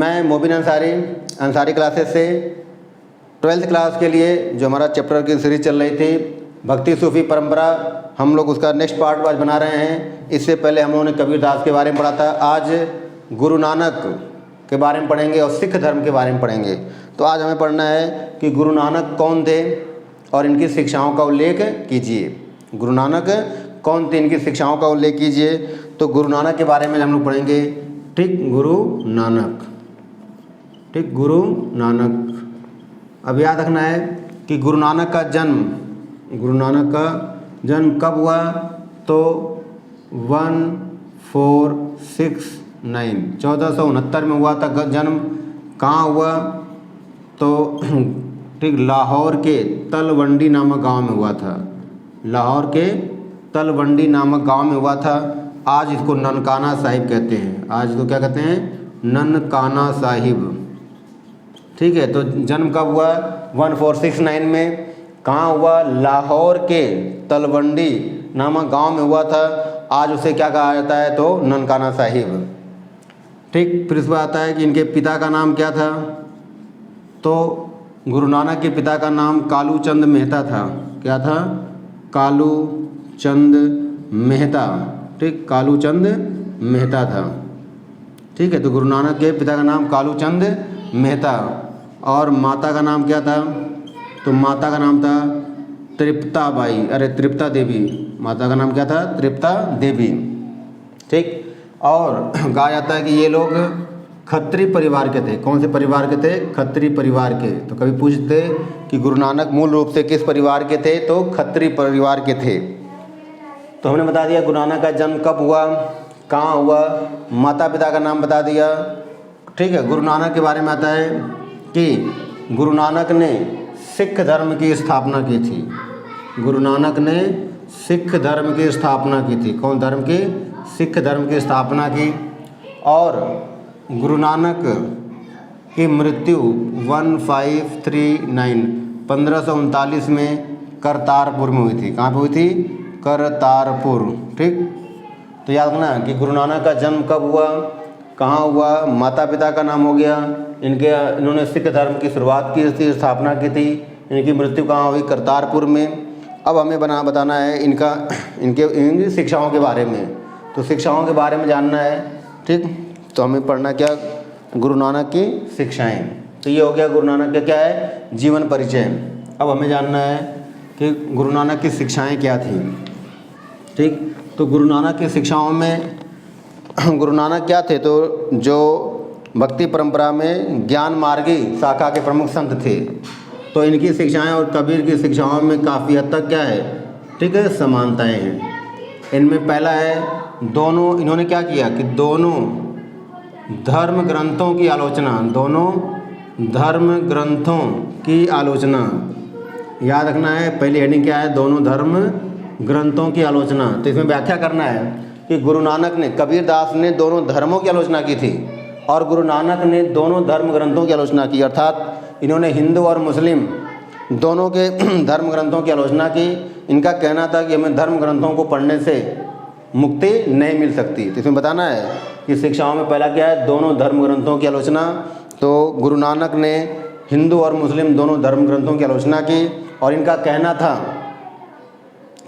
मैं मोबिन अंसारी क्लासेस से 12th class के लिए जो हमारा चैप्टर की सीरीज़ चल रही थी भक्ति सूफी परंपरा, हम लोग उसका नेक्स्ट पार्ट आज बना रहे हैं। इससे पहले हम लोगों ने कबीरदास के बारे में पढ़ा था। आज गुरु नानक के बारे में पढ़ेंगे और सिख धर्म के बारे में पढ़ेंगे। तो आज हमें पढ़ना है कि गुरु नानक कौन थे और इनकी शिक्षाओं का उल्लेख कीजिए। गुरु नानक कौन थे, इनकी शिक्षाओं का उल्लेख कीजिए। तो गुरु नानक के बारे में हम लोग पढ़ेंगे। ठीक, गुरु नानक। ठीक, गुरु नानक। अब याद रखना है कि गुरु नानक का जन्म कब हुआ? तो 1469 में हुआ था जन्म। कहाँ हुआ? तो ठीक, लाहौर के तलवंडी नामक गांव में हुआ था। लाहौर के तलवंडी नामक गांव में हुआ था। आज इसको ननकाना साहिब कहते हैं। आज इसको क्या कहते हैं? ननकाना साहिब। ठीक है, तो जन्म कब हुआ? 1469 में। कहाँ हुआ? लाहौर के तलवंडी नामक गांव में हुआ था। आज उसे क्या कहा जाता है? तो ननकाना साहिब। ठीक, फिर इसमें आता है कि इनके पिता का नाम क्या था? तो गुरु नानक के पिता का नाम कालू चंद मेहता था। क्या था? कालू चंद मेहता। ठीक, कालू चंद मेहता था। ठीक है, तो गुरु नानक के पिता का नाम कालू चंद मेहता। और माता का नाम क्या था? तो माता का नाम था तृप्ता देवी। माता का नाम क्या था? तृप्ता देवी। ठीक, और कहा जाता है कि ये लोग खत्री परिवार के थे। कौन से परिवार के थे? खत्री परिवार के। तो कभी पूछते कि गुरु नानक मूल रूप से किस परिवार के थे? तो खत्री परिवार के थे। तो हमने बता दिया गुरु नानक का जन्म कब हुआ, कहाँ हुआ, माता पिता का नाम बता दिया। ठीक है, गुरु नानक के बारे में आता है कि गुरु नानक ने सिख धर्म की स्थापना की थी। गुरु नानक ने सिख धर्म की स्थापना की थी। कौन धर्म की? सिख धर्म की स्थापना की। और गुरु नानक की मृत्यु 1539 में करतारपुर में हुई थी। कहाँ पे हुई थी? करतारपुर। ठीक, तो याद रखना कि गुरु नानक का जन्म कब हुआ, कहाँ हुआ, माता पिता का नाम हो गया, इन्होंने सिख धर्म की शुरुआत की थी, स्थापना की थी। इनकी मृत्यु कहाँ हुई? करतारपुर में। अब हमें बताना है इनकी शिक्षाओं के बारे में। तो शिक्षाओं के बारे में जानना है। ठीक, तो हमें पढ़ना क्या? गुरु नानक की शिक्षाएं। तो ये हो गया गुरु नानक का क्या है? जीवन परिचय। अब हमें जानना है कि गुरु नानक की शिक्षाएं क्या थी। ठीक, तो गुरु नानक की शिक्षाओं में गुरु नानक क्या थे? तो जो भक्ति परंपरा में ज्ञान मार्गी शाखा के प्रमुख संत थे। तो इनकी शिक्षाएं और कबीर की शिक्षाओं में काफ़ी हद तक क्या है? ठीक है, समानताएं हैं। इनमें पहला है, इन्होंने क्या किया कि दोनों धर्म ग्रंथों की आलोचना। याद रखना है, पहली हेडिंग क्या है? दोनों धर्म ग्रंथों की आलोचना। तो इसमें व्याख्या करना है कि गुरु नानक ने, कबीरदास ने दोनों धर्मों की आलोचना की थी और गुरु नानक ने दोनों धर्म ग्रंथों की आलोचना की। अर्थात इन्होंने हिंदू और मुस्लिम दोनों के धर्म ग्रंथों की आलोचना की। इनका कहना था कि हमें धर्म ग्रंथों को पढ़ने से मुक्ति नहीं मिल सकती। तो इसमें बताना है कि शिक्षाओं में पहला क्या है? दोनों धर्म ग्रंथों की आलोचना। तो गुरु नानक ने हिंदू और मुस्लिम दोनों धर्म ग्रंथों की आलोचना की और इनका कहना था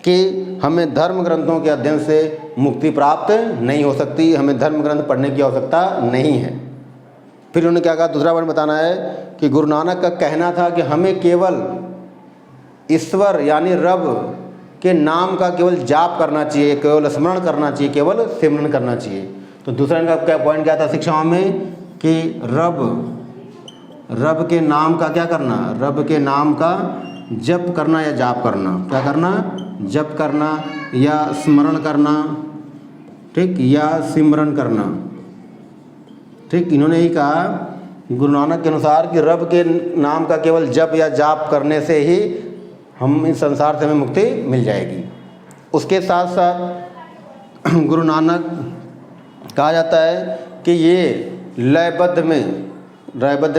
कि हमें धर्म ग्रंथों के अध्ययन से मुक्ति प्राप्त नहीं हो सकती, हमें धर्म ग्रंथ पढ़ने की आवश्यकता नहीं है। फिर उन्होंने क्या कहा? दूसरा वर्ड बताना है कि गुरु नानक का कहना था कि हमें केवल ईश्वर यानी रब के नाम का केवल जाप करना चाहिए, केवल स्मरण करना चाहिए, केवल सिमरन करना चाहिए। तो दूसरा इनका क्या पॉइंट क्या था शिक्षाओं में? कि रब के नाम का क्या करना? रब के नाम का जप करना या जाप करना। क्या करना? जप करना या स्मरण करना। ठीक, या सिमरन करना। ठीक, इन्होंने ही कहा गुरु नानक के अनुसार कि रब के नाम का केवल जप या जाप करने से ही हम इस संसार से हमें मुक्ति मिल जाएगी। उसके साथ साथ गुरु नानक कहा जाता है कि ये लयबद्ध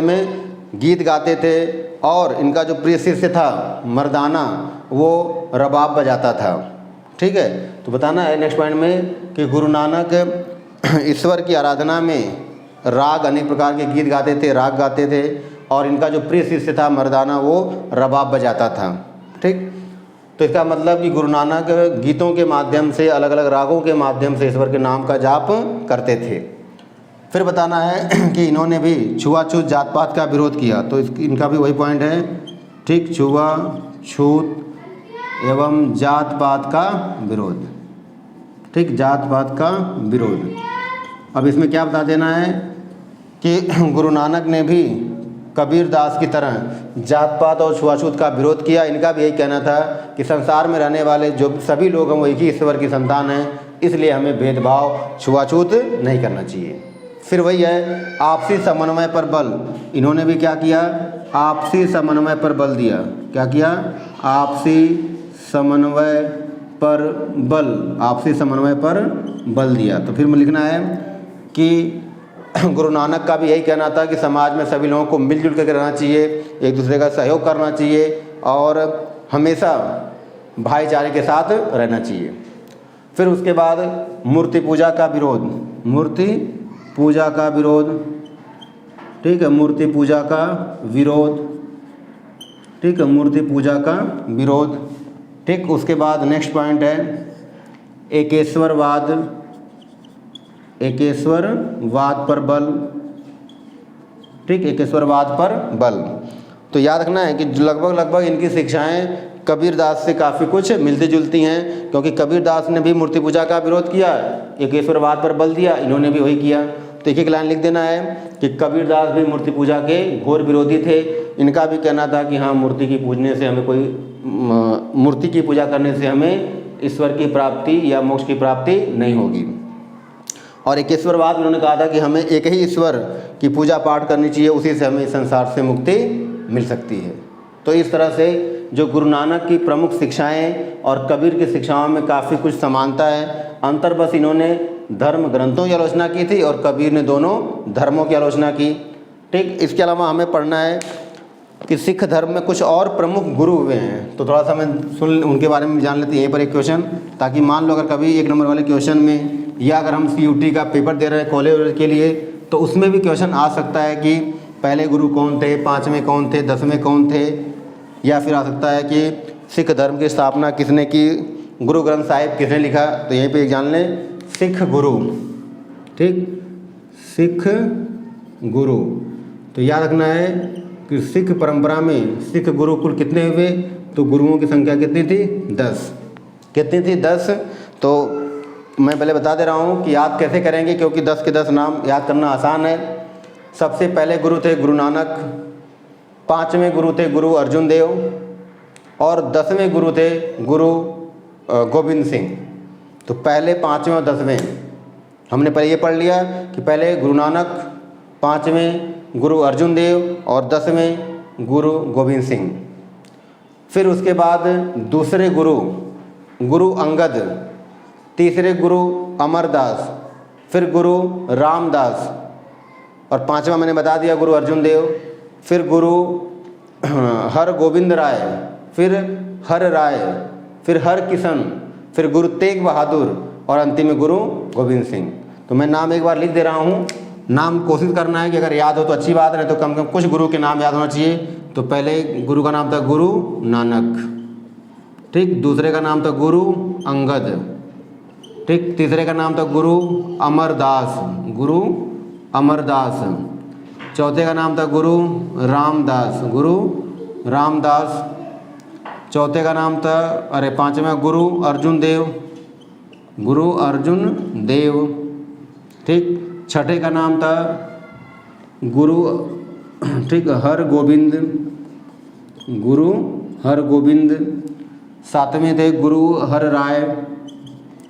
में गीत गाते थे और इनका जो प्रिय शिष्य था मर्दाना, वो रबाब बजाता था। ठीक है, तो बताना है नेक्स्ट पॉइंट में कि गुरु नानक ईश्वर की आराधना में राग, अनेक प्रकार के गीत गाते थे, राग गाते थे, और इनका जो प्रिय शिष्य था मर्दाना वो रबाब बजाता था। ठीक, तो इसका मतलब कि गुरु नानक गीतों के माध्यम से, अलग अलग रागों के माध्यम से ईश्वर के नाम का जाप करते थे। फिर बताना है कि इन्होंने भी छुआछूत जात पात का विरोध किया, तो इनका भी वही पॉइंट है। ठीक, छुआछूत एवं जात पात का विरोध। ठीक, जात पात का विरोध। अब इसमें क्या बता देना है कि गुरु नानक ने भी कबीर दास की तरह जात पात और छुआछूत का विरोध किया। इनका भी यही कहना था कि संसार में रहने वाले जो सभी लोग हैं वो एक ही ईश्वर की संतान हैं, इसलिए हमें भेदभाव, छुआछूत नहीं करना चाहिए। फिर वही है आपसी समन्वय पर बल। इन्होंने भी क्या किया? आपसी समन्वय पर बल दिया। क्या किया? आपसी समन्वय पर बल, आपसी समन्वय पर बल दिया। तो फिर लिखना है कि गुरु नानक का भी यही कहना था कि समाज में सभी लोगों को मिलजुल कर रहना चाहिए, एक दूसरे का सहयोग करना चाहिए और हमेशा भाईचारे के साथ रहना चाहिए। फिर उसके बाद मूर्ति पूजा का विरोध। मूर्ति पूजा का विरोध। ठीक है, मूर्ति पूजा का विरोध। ठीक है, मूर्ति पूजा का विरोध। ठीक, उसके बाद नेक्स्ट पॉइंट है एकेश्वरवाद। एकेश्वरवाद पर बल। ठीक, एकेश्वरवाद पर बल। तो याद रखना है कि लगभग इनकी शिक्षाएं कबीर दास से काफ़ी कुछ मिलती जुलती हैं, क्योंकि कबीर दास ने भी मूर्ति पूजा का विरोध किया, एकेश्वरवाद पर बल दिया, इन्होंने भी वही किया। तो एक लाइन लिख देना है कि कबीर दास भी मूर्ति पूजा के घोर विरोधी थे। इनका भी कहना था कि हाँ, मूर्ति की पूजने से हमें मूर्ति की पूजा करने से हमें ईश्वर की प्राप्ति या मोक्ष की प्राप्ति नहीं होगी। और एकेश्वरवाद उन्होंने कहा था कि हमें एक ही ईश्वर की पूजा पाठ करनी चाहिए, उसी से हमें संसार से मुक्ति मिल सकती है। तो इस तरह से जो गुरु नानक की प्रमुख शिक्षाएं और कबीर की शिक्षाओं में काफ़ी कुछ समानता है। अंतर बस इन्होंने धर्म ग्रंथों की आलोचना की थी और कबीर ने दोनों धर्मों की आलोचना की। ठीक, इसके अलावा हमें पढ़ना है कि सिख धर्म में कुछ और प्रमुख गुरु हुए हैं, तो थोड़ा सा हमें उनके बारे में जान लेते हैं यहीं पर एक क्वेश्चन, ताकि मान लो अगर कभी 1 नंबर वाले क्वेश्चन में या अगर हम CUT का पेपर दे रहे हैं कॉलेज के लिए, तो उसमें भी क्वेश्चन आ सकता है कि पहले गुरु कौन थे, 5वें कौन थे, 10वें कौन थे, या फिर आ सकता है कि सिख धर्म की स्थापना किसने की, गुरु ग्रंथ साहिब किसने लिखा। तो यहीं पे जान लें सिख गुरु। ठीक, सिख गुरु। तो याद रखना है कि सिख परंपरा में सिख गुरु कुल कितने हुए? तो गुरुओं की संख्या कितनी थी? 10। कितनी थी? 10। तो मैं पहले बता दे रहा हूँ कि याद कैसे करेंगे, क्योंकि 10 के 10 नाम याद करना आसान है। सबसे पहले गुरु थे गुरु नानक, 5वें गुरु थे गुरु अर्जुन देव और 10वें गुरु थे गुरु गोविंद सिंह। तो पहले 5वें और 10वें हमने पहले ये पढ़ लिया कि पहले गुरु नानक, 5वें गुरु अर्जुन देव और 10वें गुरु गोविंद सिंह। फिर उसके बाद दूसरे गुरु गुरु अंगद, तीसरे गुरु अमरदास, फिर गुरु रामदास और 5वां मैंने बता दिया गुरु अर्जुन देव। फिर गुरु हर गोविंद राय, फिर हर राय, फिर हर किशन, फिर गुरु तेग बहादुर और अंतिम में गुरु गोविंद सिंह। तो मैं नाम एक बार लिख दे रहा हूँ, नाम कोशिश करना है कि अगर याद हो तो अच्छी बात है, तो कम से कम कुछ गुरु के नाम याद होना चाहिए। तो पहले गुरु का नाम था गुरु नानक। ठीक, दूसरे का नाम था गुरु अंगद। ठीक, तीसरे का नाम था गुरु अमरदास, गुरु अमरदास। चौथे का नाम था गुरु रामदास, गुरु रामदास। चौथे का नाम था 5वां गुरु अर्जुन देव, गुरु अर्जुन देव। ठीक, छठे का नाम था गुरु ठीक हर गोविंद, गुरु हर गोविंद। 7वें थे गुरु हर राय,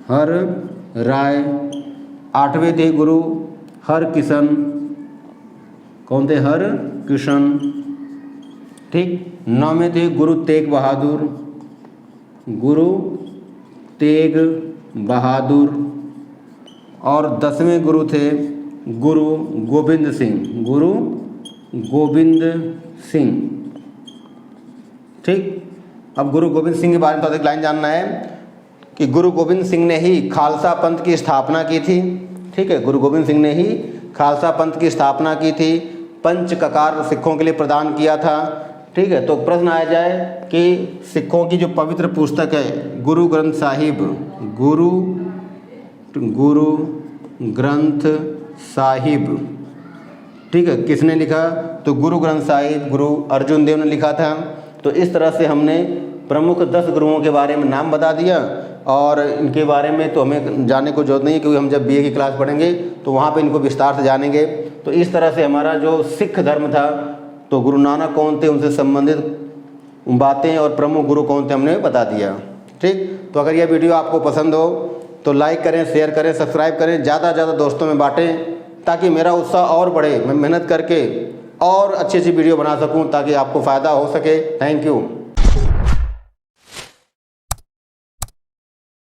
हर राय। 8वें थे गुरु हर किशन, कौन थे? हर किशन। ठीक, 9वें थे गुरु तेग बहादुर, गुरु तेग बहादुर। और 10वें गुरु थे गुरु गोविंद सिंह, गुरु गोविंद सिंह। ठीक, अब गुरु गोविंद सिंह के बारे में तो एक लाइन जानना है कि गुरु गोविंद सिंह ने ही खालसा पंथ की स्थापना की थी। ठीक है, गुरु गोविंद सिंह ने ही खालसा पंथ की स्थापना की थी, पंच ककार सिखों के लिए प्रदान किया था। ठीक है, तो प्रश्न आ जाए कि सिखों की जो पवित्र पुस्तक है गुरु ग्रंथ साहिब, गुरु ग्रंथ साहिब, ठीक है, किसने लिखा? तो गुरु ग्रंथ साहिब गुरु अर्जुन देव ने लिखा था। तो इस तरह से हमने प्रमुख 10 गुरुओं के बारे में नाम बता दिया, और इनके बारे में तो हमें जानने को जरूरत नहीं है, क्योंकि हम जब बीए की क्लास पढ़ेंगे तो वहाँ पे इनको विस्तार से जानेंगे। तो इस तरह से हमारा जो सिख धर्म था, तो गुरु नानक कौन थे, उनसे संबंधित बातें और प्रमुख गुरु कौन थे हमने बता दिया। ठीक, तो अगर यह वीडियो आपको पसंद हो तो लाइक करें, शेयर करें, सब्सक्राइब करें, ज़्यादा से ज़्यादा दोस्तों में बांटें, ताकि मेरा उत्साह और बढ़े, मैं मेहनत करके और अच्छी अच्छी वीडियो बना सकूं, ताकि आपको फ़ायदा हो सके। Thank you.